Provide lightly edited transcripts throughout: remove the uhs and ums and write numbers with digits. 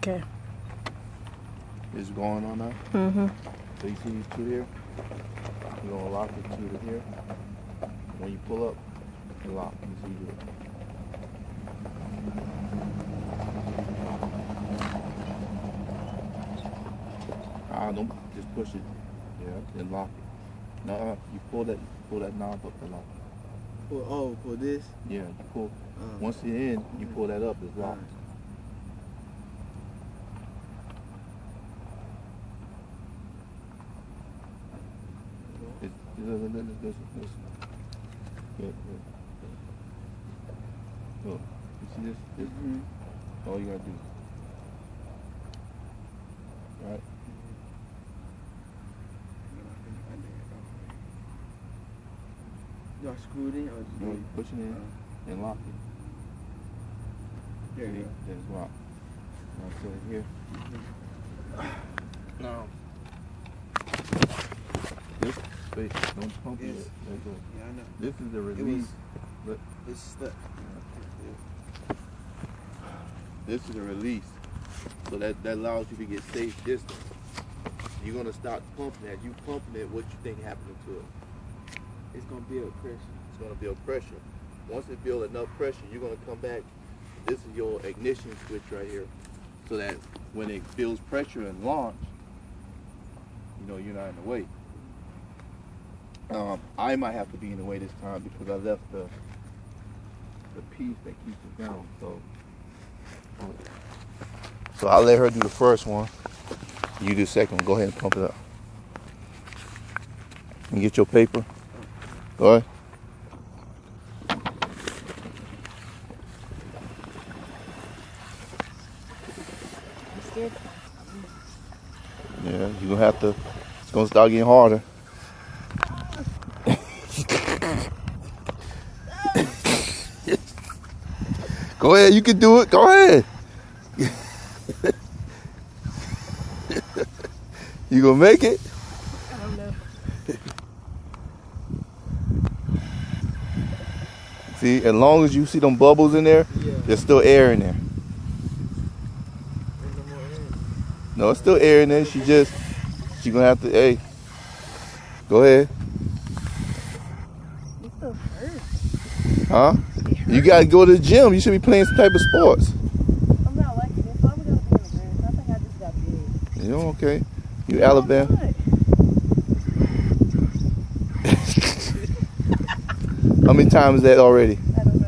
Okay. It's going on now? Mm-hmm. So you see these two here? You're going to lock the two to here. When you pull up, you lock. You see you do it. Don't just push it. Yeah, and lock it. No, you pull that knob up and lock it. Pull this? Yeah, you pull. Once you're in, you pull that up, it's locked. Listen. Good. Look, you see this? All you gotta do. Right? Do I screw it in or no, you push it in and lock it. There you go. Then it's locked. Now set it here. No. This space, don't pump it. Let go. Yeah, I know. This is the release. It's stuck. This is the release. So that allows you to get safe distance. You're gonna start pumping it. You pumping it, what you think happening to it? It's gonna build pressure. It's gonna build pressure. Once it builds enough pressure, you're gonna come back. This is your ignition switch right here. So that when it builds pressure and launch, you know you're not in the way. I might have to be in the way this time because I left the piece that keeps it down. So I'll let her do the first one. You do the second one. Go ahead and pump it up. And get your paper. Go ahead. Yeah, you're gonna have to. It's gonna start getting harder. Go ahead, you can do it. Go ahead. You gonna make it? I don't know. See, as long as you see them bubbles in there, there's still air in there. No, it's still air in there. She gonna have to, hey, go ahead. It still hurts. Huh? You gotta go to the gym. You should be playing some type of sports. I'm not liking it. So I'm gonna be in the grass. I think I just got big. You okay? You Alabama? How many times is that already? I don't know.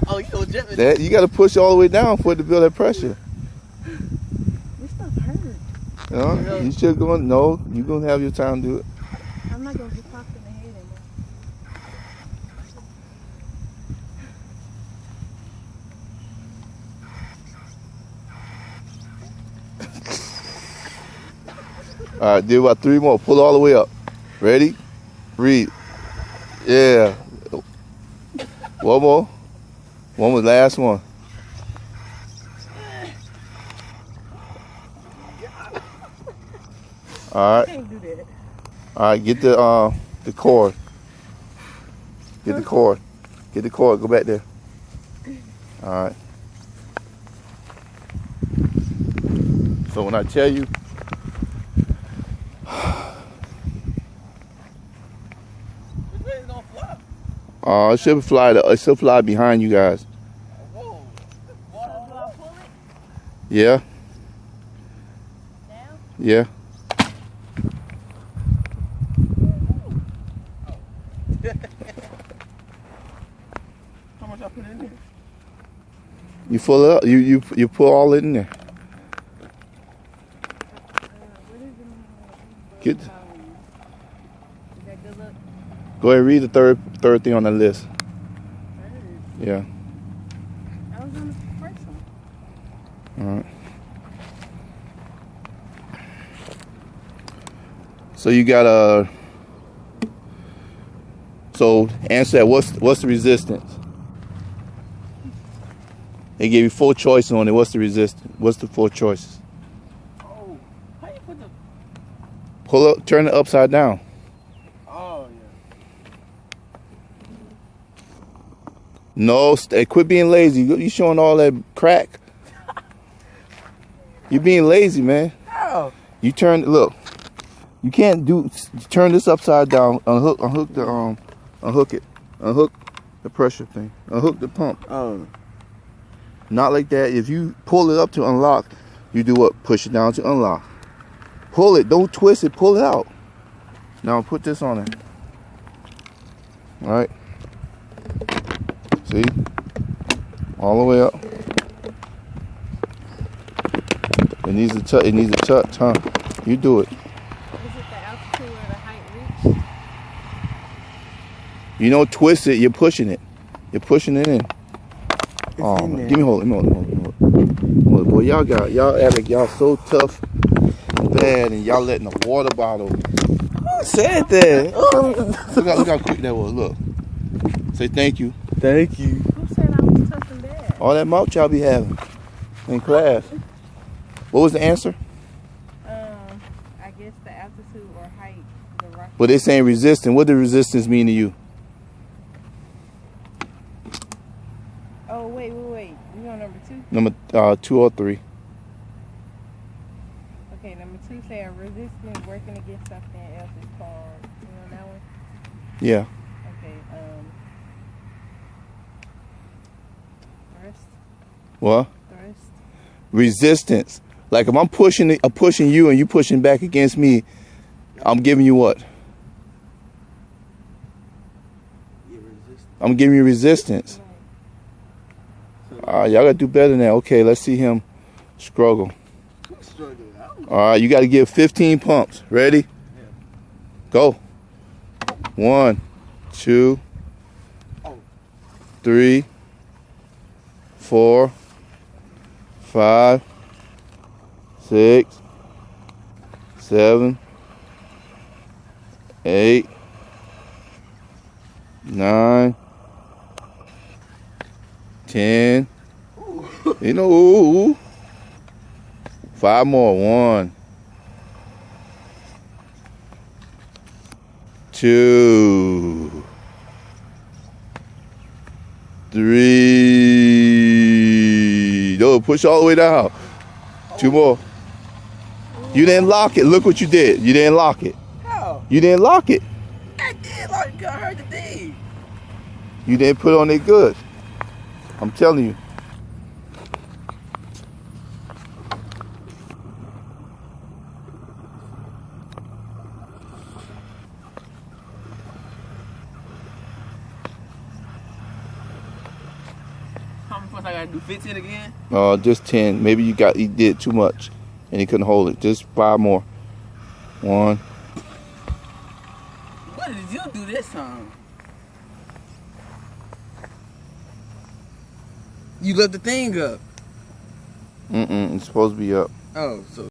Oh, you know, jumping. That you gotta push all the way down for it to build that pressure. This stuff hurts. You should go. No, you gonna have your time to do it. I'm not gonna get popped in the head anymore. All right, do about 3 more. Pull all the way up. Ready? Read. Yeah. One more. One was the last one. All right. Can't do that. All right. Get the cord. Get the cord. Get the cord. Go back there. All right. So when I tell you. It should fly. It should fly behind you guys. Whoa. So do I pull it Yeah. down? Yeah. How much I put in there? You full it up. You pull all it in there. Get. Is that good luck? Go ahead and read the third thing on the list. Yeah. I was on the first one. All right. So you got a. So answer that. What's the resistance? They gave you 4 choices on it. What's the resistance? What's the 4 choices? Oh, how you put the? Pull up. Turn it upside down. Oh No, quit being lazy. You showing all that crack. You're being lazy, man. How? You turn, look. You can't turn this upside down. Unhook it. Unhook the pressure thing. Unhook the pump. Oh. Not like that. If you pull it up to unlock, you do what? Push it down to unlock. Pull it. Don't twist it. Pull it out. Now put this on it. All right. See? All the way up. It needs a touch. It needs a touch, huh? You do it. Is it the altitude or the height reach? You don't twist it. You're pushing it. You're pushing it in. Oh, in there. give me hold. Look, boy, y'all act like y'all so tough and bad, and y'all letting the water bottle. Who said that? Look how quick that was. Look. Say thank you. Thank you. Who said I was tough and bad? All that mouth y'all be having in class. What was the answer? I guess the altitude or height, the rocket. But they saying resistance. What does resistance mean to you? Oh, wait. You on number 2? Number 2 or 3. Okay, number 2 saying resistance working against something else is called. You know that one? Yeah. Okay, thrust. What? Thrust. Resistance. Like if I'm pushing you and you pushing back against me, I'm giving you what? I'm giving you resistance. Y'all gotta do better than that. Okay, let's see him struggle. All right, you gotta give 15 pumps. Ready? Go. 1, 2, 3, 4, 5, 6, 7, 8, 9, 10. You know, ooh. 5 more. 1, 2, 3. No, push all the way down. 2 more. You didn't lock it. Look what you did. You didn't lock it. How? You didn't lock it. I did like I heard the thing. You didn't put on it good. I'm telling you. How many points I gotta do? 15 again? Just 10. Maybe you did too much and he couldn't hold it. Just 5 more. 1. What did you do this time? You left the thing up. It's supposed to be up. Oh, so